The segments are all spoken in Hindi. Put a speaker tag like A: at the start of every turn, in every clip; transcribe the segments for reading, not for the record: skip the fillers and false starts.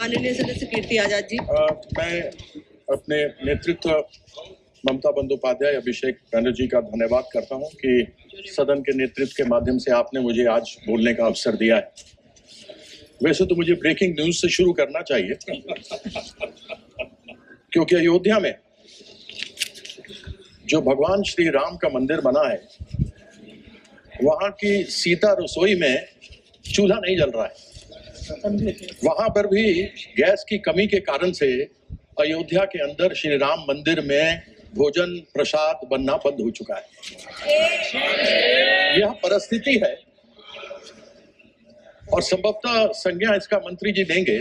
A: माननीय सदस्य कीर्ति आजाद जी।
B: मैं अपने नेतृत्व ममता बंदोपाध्याय अभिषेक बनर्जी का धन्यवाद करता हूं कि सदन के नेतृत्व के माध्यम से आपने मुझे आज बोलने का अवसर दिया है। वैसे तो मुझे ब्रेकिंग न्यूज से शुरू करना चाहिए क्योंकि अयोध्या में जो भगवान श्री राम का मंदिर बना है वहां की सीता रसोई में चूल्हा नहीं जल रहा है। वहां पर भी गैस की कमी के कारण से अयोध्या के अंदर श्री राम मंदिर में भोजन प्रसाद बनना बंद हो चुका है। यह परिस्थिति है और संभवतः संज्ञा इसका मंत्री जी देंगे।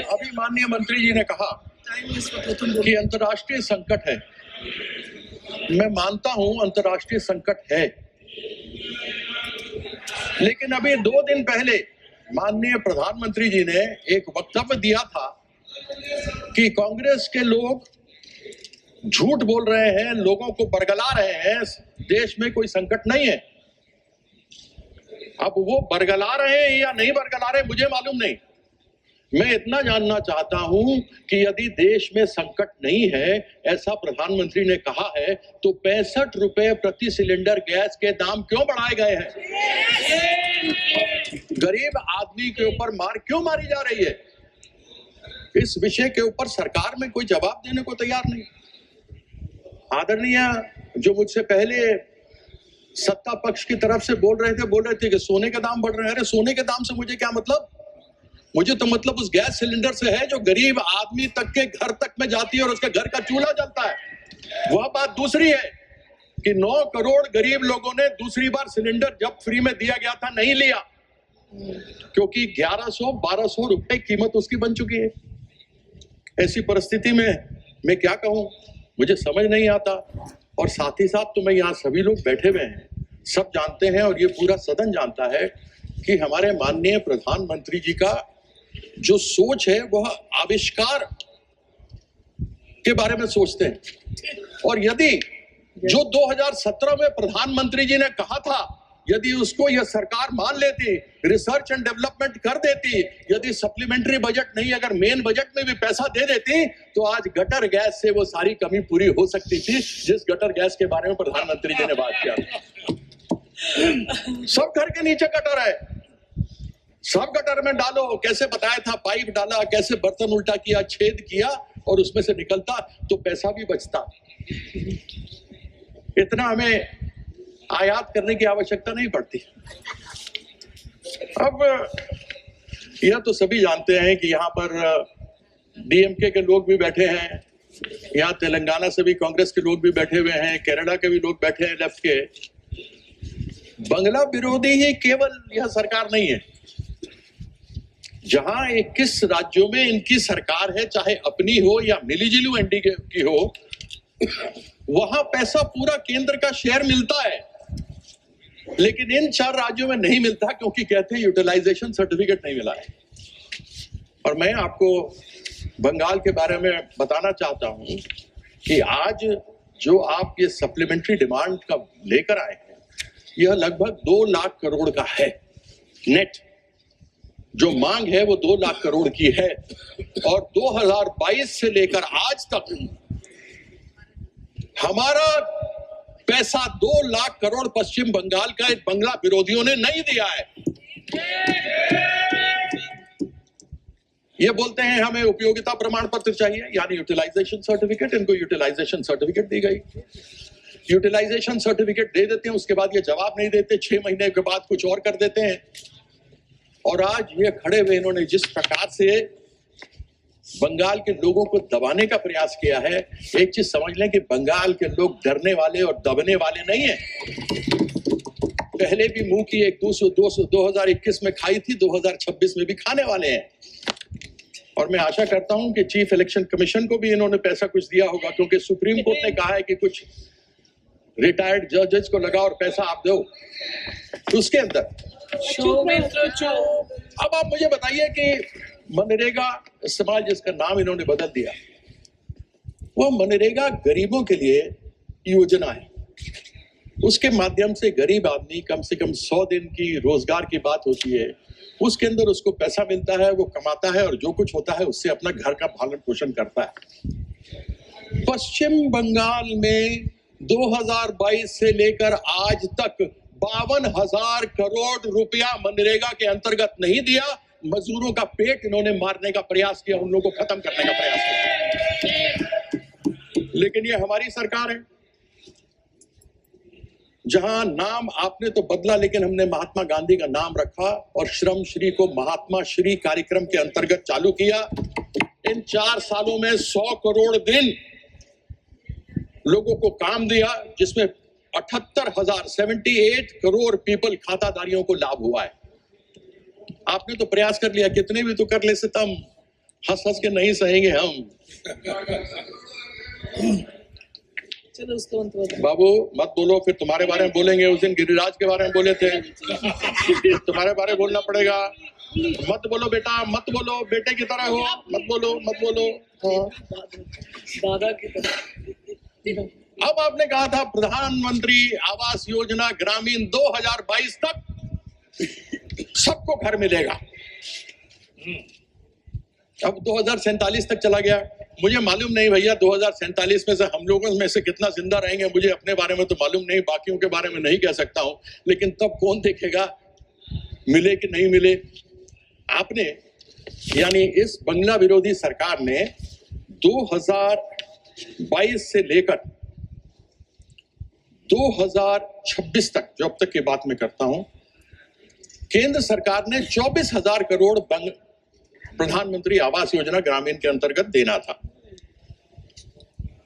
B: अभी माननीय मंत्री जी ने कहा कि अंतर्राष्ट्रीय संकट है। मैं मानता हूं अंतर्राष्ट्रीय संकट है, लेकिन अभी 2 दिन पहले माननीय प्रधानमंत्री जी ने एक वक्तव्य दिया था कि कांग्रेस के लोग झूठ बोल रहे हैं, लोगों को बरगला रहे हैं, देश में कोई संकट नहीं है। अब वो बरगला रहे हैं या नहीं बरगला रहे मुझे मालूम नहीं। मैं इतना जानना चाहता हूं कि यदि देश में संकट नहीं है, ऐसा प्रधानमंत्री ने कहा है, तो 65 रुपए प्रति सिलेंडर गैस के दाम क्यों बढ़ाए गए हैं? गरीब आदमी के ऊपर मार क्यों मारी जा रही है? इस विषय के ऊपर सरकार में कोई जवाब देने को तैयार नहीं। आदरणीय जो मुझसे पहले सत्ता पक्ष की तरफ से बोल रहे थे कि सोने के दाम बढ़ रहे हैं। अरे सोने के दाम से मुझे क्या मतलब? मुझे तो मतलब उस गैस सिलेंडर से है जो गरीब आदमी तक के घर तक में जाती है और उसके घर का चूल्हा जलता है। वह बात दूसरी है कि 9 करोड़ गरीब लोगों ने दूसरी बार सिलेंडर जब फ्री में दिया गया था नहीं लिया, क्योंकि 1100-1200 रुपए कीमत उसकी बन चुकी है। ऐसी परिस्थिति में मैं क्या कहूं, मुझे समझ नहीं आता। और साथ ही साथ तो मैं यहाँ सभी लोग बैठे हुए हैं, सब जानते हैं और ये पूरा सदन जानता है कि हमारे माननीय प्रधानमंत्री जी का जो सोच है वह आविष्कार के बारे में सोचते हैं। और यदि जो 2017 में प्रधानमंत्री जी ने कहा था, यदि उसको यह सरकार मान लेती, रिसर्च एंड डेवलपमेंट कर देती, यदि सप्लीमेंट्री बजट नहीं अगर मेन बजट में भी पैसा दे देती, तो आज गटर गैस से वो सारी कमी पूरी हो सकती थी जिस गटर गैस के बारे में प्रधानमंत्री जी ने बात किया। सब घर के नीचे गटर है, सब गटर में डालो। कैसे बताया था, पाइप डाला, कैसे बर्तन उल्टा किया, छेद किया और उसमें से निकलता तो पैसा भी बचता। इतना हमें आयात करने की आवश्यकता नहीं पड़ती। अब यह तो सभी जानते हैं कि यहाँ पर डीएमके के लोग भी बैठे हैं, यहाँ तेलंगाना से भी कांग्रेस के लोग भी बैठे हुए हैं, केरला के भी लोग बैठे हैं लेफ्ट के। बंगला विरोधी ही केवल यह सरकार नहीं है। जहां 21 राज्यों में इनकी सरकार है, चाहे अपनी हो या मिलीजुली एनडीए की हो, वहां पैसा पूरा केंद्र का शेयर मिलता है, लेकिन इन 4 राज्यों में नहीं मिलता क्योंकि कहते हैं यूटिलाइजेशन सर्टिफिकेट नहीं मिला है। और मैं आपको बंगाल के बारे में बताना चाहता हूं कि आज जो आप ये सप्लीमेंट्री डिमांड का लेकर आए हैं, यह लगभग 2 लाख करोड़ का है। नेट जो मांग है वो 2 लाख करोड़ की है और 2022 से लेकर आज तक हमारा पैसा 2 लाख करोड़ पश्चिम बंगाल का बंगला विरोधियों ने नहीं दिया है। ये बोलते हैं हमें उपयोगिता प्रमाण पत्र चाहिए, यानी यूटिलाइजेशन सर्टिफिकेट। इनको यूटिलाइजेशन सर्टिफिकेट दी गई, यूटिलाइजेशन सर्टिफिकेट दे देते हैं, उसके बाद ये जवाब नहीं देते, 6 महीने के बाद कुछ और कर देते हैं। और आज ये खड़े हुए इन्होंने जिस प्रकार से बंगाल के लोगों को दबाने का प्रयास किया है, एक चीज समझ लें कि बंगाल के लोग डरने वाले और दबने वाले नहीं हैं। पहले भी मुंह की 2021 में खाई थी, 2026 में भी खाने वाले हैं। और मैं आशा करता हूं कि चीफ इलेक्शन कमीशन को भी इन्होंने पैसा कुछ दिया होगा, क्योंकि सुप्रीम कोर्ट ने कहा है कि कुछ रिटायर्ड जजेस को लगा और पैसा आप दो उसके अंदर। अब आप मुझे बताइए कि मनरेगा इस्तेमाल जिसका नाम इन्होंने बदल दिया, वह मनरेगा गरीबों के लिए योजना है। उसके माध्यम से गरीब आदमी कम से कम 100 दिन की रोजगार की बात होती है, उसके अंदर उसको पैसा मिलता है, वो कमाता है और जो कुछ होता है उससे अपना घर का पालन पोषण करता है। पश्चिम बंगाल में 2022 से लेकर आज तक 52,000 करोड़ रुपया मनरेगा के अंतर्गत नहीं दिया। मजदूरों का पेट इन्होंने मारने का प्रयास किया, उन लोगों को खत्म करने का प्रयास किया। लेकिन ये हमारी सरकार है, जहां नाम आपने तो बदला लेकिन हमने महात्मा गांधी का नाम रखा और श्रम श्री को महात्मा श्री कार्यक्रम के अंतर्गत चालू किया। इन 4 सालों में 100 करोड़ दिन लोगों को काम दिया, जिसमें 78,078 करोड़ पीपल खाताधारियों को लाभ हुआ है। आपने तो प्रयास कर लिया, कितने भी तो कर ले सितम, हंस हंस के नहीं सहेंगे हम।
A: चलो उसको
B: बाबू मत बोलो, फिर तुम्हारे बारे में बोलेंगे। उस दिन गिरिराज के बारे में बोले थे, तुम्हारे बारे में बोलना पड़ेगा। मत बोलो बेटा, मत बोलो, बेटे की तरह हो, मत बोलो, मत बोलो।
A: दादा की तरह।
B: अब आपने कहा था प्रधानमंत्री आवास योजना ग्रामीण 2022 तक सबको घर मिलेगा। अब 2047 तक चला गया। मुझे मालूम नहीं भैया 2047 में से हम लोगों में से कितना जिंदा रहेंगे, मुझे अपने बारे में तो मालूम नहीं, बाकियों के बारे में नहीं कह सकता हूं। लेकिन तब कौन देखेगा मिले कि नहीं मिले। आपने यानी इस बंगला विरोधी सरकार ने 2022 से लेकर 2026 तक, जो अब तक की बात मैं करता हूं, केंद्र सरकार ने 24,000 करोड़ प्रधानमंत्री आवास योजना ग्रामीण के अंतर्गत देना था,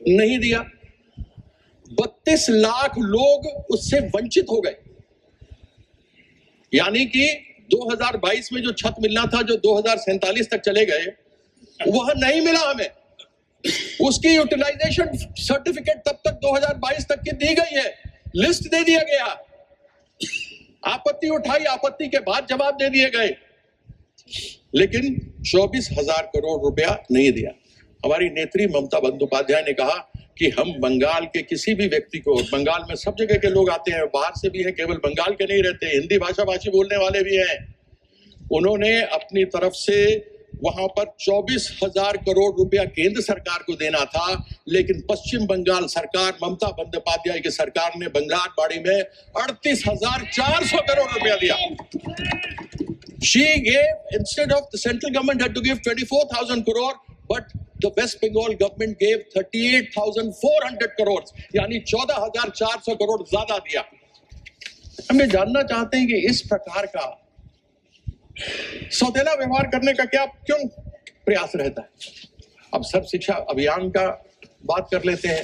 B: नहीं दिया। 32 लाख लोग उससे वंचित हो गए। यानी कि 2022 में जो छत मिलना था, जो 2047 तक चले गए, वह नहीं मिला हमें। उसकी यूटिलाइजेशन सर्टिफिकेट तब तक 2022 तक की दी गई है, लिस्ट दे दिया गया, आपत्ति उठाई, आपत्ति के बाद जवाब दे दिए गए, लेकिन 24,000 करोड़ रुपया नहीं दिया। हमारी नेत्री ममता बंदोपाध्याय ने कहा कि हम बंगाल के किसी भी व्यक्ति को, बंगाल में सब जगह के लोग आते हैं, बाहर से भी हैं, केवल बंगाल के नहीं रहते, हिंदी भाषा भाषी बोलने वाले भी हैं। उन्होंने अपनी तरफ से वहां पर 24,000 करोड़ रुपया केंद्र सरकार को देना था, लेकिन पश्चिम बंगाल सरकार, ममता बंदोपाध्याय की सरकार ने बंगालबाड़ी में 38,400 करोड़ रुपया दिया। She gave, instead of the central government had to give 24,000 crore, but the West Bengal government gave 38,400 crores, यानी 14,400 करोड़ ज्यादा दिया। हम ये जानना चाहते हैं कि इस प्रकार का सौतेला व्यवहार करने का क्यों प्रयास रहता है। अब सर्व शिक्षा अभियान का बात कर लेते हैं।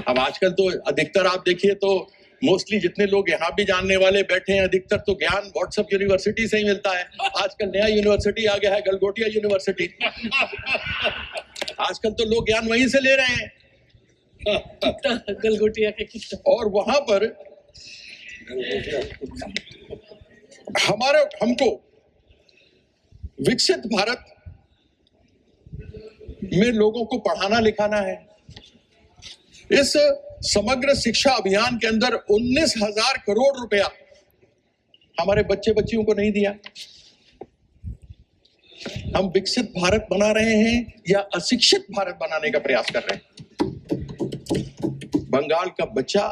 B: अब आजकल तो अधिकतर आप देखिए तो मोस्टली जितने लोग यहाँ भी जानने वाले बैठे हैं, अधिकतर तो ज्ञान व्हाट्सएप यूनिवर्सिटी से ही मिलता है। आजकल नया यूनिवर्सिटी आ गया है, गलगोटिया यूनिवर्सिटी। आजकल तो लोग ज्ञान वहीं से ले रहे हैं,
A: गलगोटिया के।
B: और वहां पर हमको विकसित भारत में लोगों को पढ़ाना लिखाना है। इस समग्र शिक्षा अभियान के अंदर 19,000 करोड़ रुपया हमारे बच्चे बच्चियों को नहीं दिया। हम विकसित भारत बना रहे हैं या अशिक्षित भारत बनाने का प्रयास कर रहे हैं। बंगाल का बच्चा,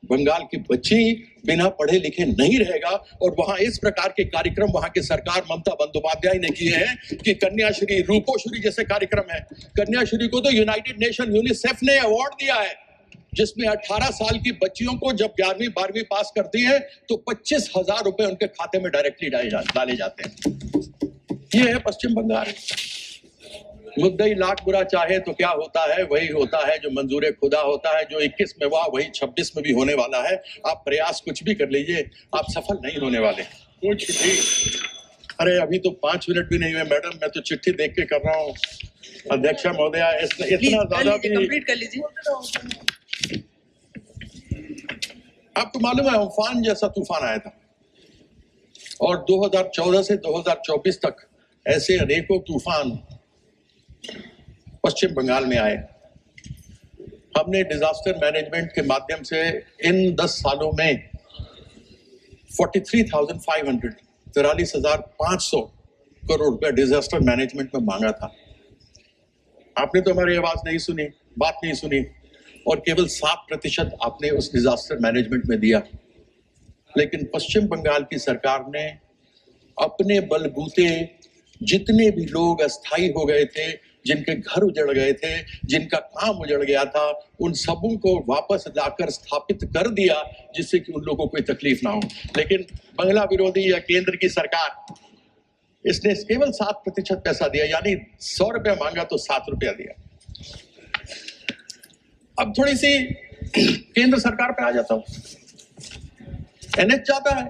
B: बंगाल की बच्ची बिना पढ़े लिखे नहीं रहेगा। और वहां इस प्रकार के कार्यक्रम वहां की सरकार ममता बंदोपाध्याय ने किए हैं कि कन्याश्री, रूपोश्री जैसे कार्यक्रम है। कन्याश्री को तो यूनाइटेड नेशन यूनिसेफ ने अवार्ड दिया है, जिसमें 18 साल की बच्चियों को जब 11वीं 12वीं पास करती है तो 25,000 रुपए उनके खाते में डायरेक्टली डाले जाते हैं। ये है पश्चिम बंगाल। मुद्दई लाख बुरा चाहे तो क्या होता है, वही होता है जो मंजूर खुदा होता है। जो 21 में हुआ वही 26 में भी होने वाला है। आप प्रयास कुछ भी कर लीजिए, आप सफल नहीं होने वाले। कुछ भी। अरे अभी तो 5 मिनट भी नहीं हुए मैडम, मैं तो चिट्ठी देख के कर रहा हूँ। अध्यक्षा महोदया, इतना ज्यादा भी
A: कंप्लीट कर लीजिए।
B: आपको मालूम है अम्फान जैसा तूफान आया था, और 2014 से 2024 तक ऐसे अनेकों तूफान पश्चिम बंगाल में आए। हमने डिजास्टर मैनेजमेंट के माध्यम से इन 10 सालों में 43,500 करोड़ रुपया डिजास्टर मैनेजमेंट में मांगा था। आपने तो हमारी आवाज नहीं सुनी, बात नहीं सुनी, और केवल 7% आपने उस डिजास्टर मैनेजमेंट में दिया। लेकिन पश्चिम बंगाल की सरकार ने अपने बलबूते जितने भी लोग अस्थायी हो गए थे, जिनके घर उजड़ गए थे, जिनका काम उजड़ गया था, उन सबों को वापस लाकर स्थापित कर दिया, जिससे कि उन लोगों को कोई तकलीफ ना हो। लेकिन बंगला विरोधी या केंद्र की सरकार, इसने केवल 7% पैसा दिया, यानी 100 रुपया मांगा तो 7 रुपया दिया। अब थोड़ी सी केंद्र सरकार पे आ जाता हूं। एनएच चाहता है,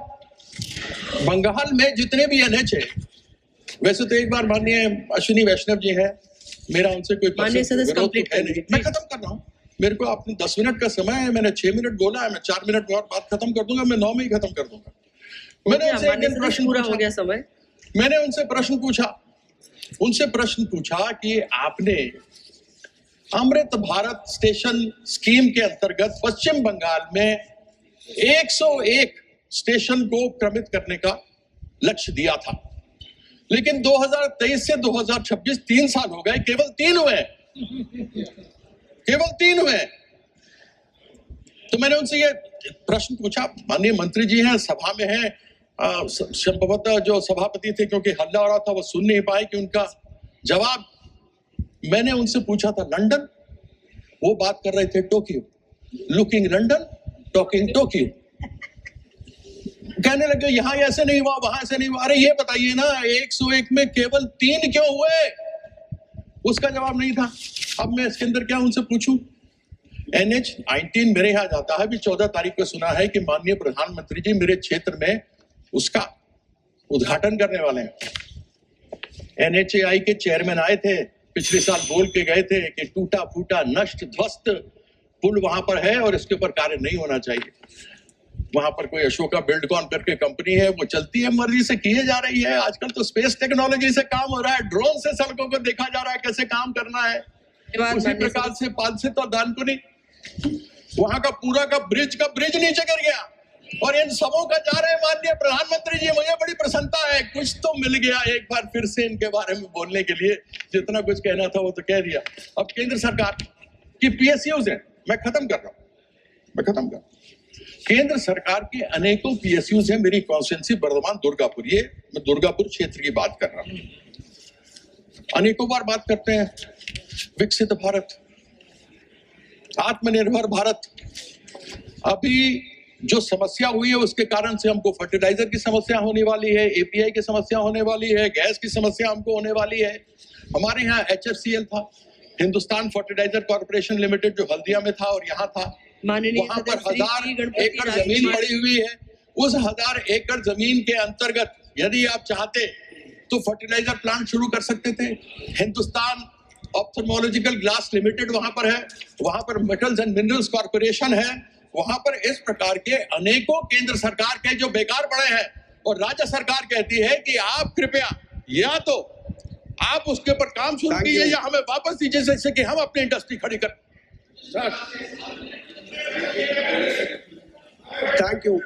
B: बंगाल में जितने भी एनएच है, वैसे तो एक बार माननीय अश्विनी वैष्णव जी हैं, मेरा उनसे कोई विरोध तो है नहीं। मैं खत्म कर रहा हूँ, मेरे को आपने 10 मिनट का समय है, मैंने 6 मिनट बोला है, मैं 4 मिनट में और बात खत्म कर दूंगा, मैं 9 में ही खत्म कर दूंगा। मैंने उनसे एक दिन प्रश्न पूरा हो गया समय, मैंने उनसे प्रश्न पूछा कि आपने अमृत भारत स्टेशन स्कीम के अंतर्गत पश्चिम बंगाल में 101 स्टेशन को क्रमित करने का लक्ष्य दिया था, लेकिन 2023 से 2026 3 साल हो गए, केवल 3 हुए। तो मैंने उनसे ये प्रश्न पूछा, माननीय मंत्री जी हैं, सभा में हैं, संभवतः जो सभापति थे, क्योंकि हल्ला हो रहा था, वो सुन नहीं पाए कि उनका जवाब। मैंने उनसे पूछा था लंदन, वो बात कर रहे थे Tokyo. Looking London, talking Tokyo. कहने लगे यहां ऐसे नहीं हुआ, वहां ऐसे नहीं हुआ। अरे ये बताइए ना, 101 में केवल 3 क्यों हुए? उसका जवाब नहीं था। अब मैं इसके अंदर क्या उनसे पूछूं? NH-19 मेरे यहां जाता है, अभी 14 तारीख को सुना है कि माननीय प्रधानमंत्री जी मेरे क्षेत्र में उसका उद्घाटन करने वाले हैं। NHAI के चेयरमैन आए थे, पिछले साल बोल के गए थे कि टूटा फूटा नष्ट ध्वस्त पुल वहां पर है और इसके ऊपर कार्य नहीं होना चाहिए। वहां पर कोई अशोका बिल्डकॉन करके कंपनी है, वो चलती है, मर्जी से किए जा रही है। आजकल तो स्पेस टेक्नोलॉजी से काम हो रहा है, ड्रोन से सड़कों को देखा जा रहा है कैसे काम करना है। उसी प्रकार से 5 तो दानकुनी, वहां का पूरा का ब्रिज नीचे गिर गया, और इन सबों का जा रहे हैं माननीय प्रधानमंत्री जी। मुझे बड़ी प्रसन्नता है, कुछ तो मिल गया एक बार फिर से इनके बारे में बोलने के लिए। जितना कुछ कहना था वो तो कह दिया। अब केंद्र सरकार की PSUs है, मैं खत्म कर रहा हूं। केंद्र सरकार की अनेकों PSUs है। मेरी कॉन्स्टिट्यूंसी बर्धमान दुर्गापुर, ये मैं दुर्गापुर क्षेत्र की बात कर रहा हूं। अनेकों बार बात करते हैं विकसित भारत, आत्मनिर्भर भारत। अभी जो समस्या हुई है उसके कारण से हमको फर्टिलाइजर की समस्या होने वाली है, API की समस्या होने वाली है, गैस की समस्या हमको होने वाली है। हमारे यहाँ HFCL था, हिंदुस्तान फर्टिलाइजर कॉर्पोरेशन लिमिटेड, जो हल्दिया में था और यहाँ था। वहां पर 1000 एकड़ जमीन पड़ी हुई है। उस 1000 एकड़ जमीन के अंतर्गत यदि आप चाहते तो फर्टिलाइजर प्लांट शुरू कर सकते थे। हिंदुस्तान ऑप्थेल्मोलॉजिकल ग्लास लिमिटेड वहां पर है, वहां पर मेटल्स एंड मिनरल्स कॉर्पोरेशन है। वहां पर इस प्रकार के अनेकों केंद्र सरकार के जो बेकार पड़े हैं, और राज्य सरकार कहती है कि आप कृपया या तो आप उसके ऊपर काम शुरू कीजिए या हमें वापस दीजिए, जैसे कि हम अपनी इंडस्ट्री खड़ी कर।
C: Thank you.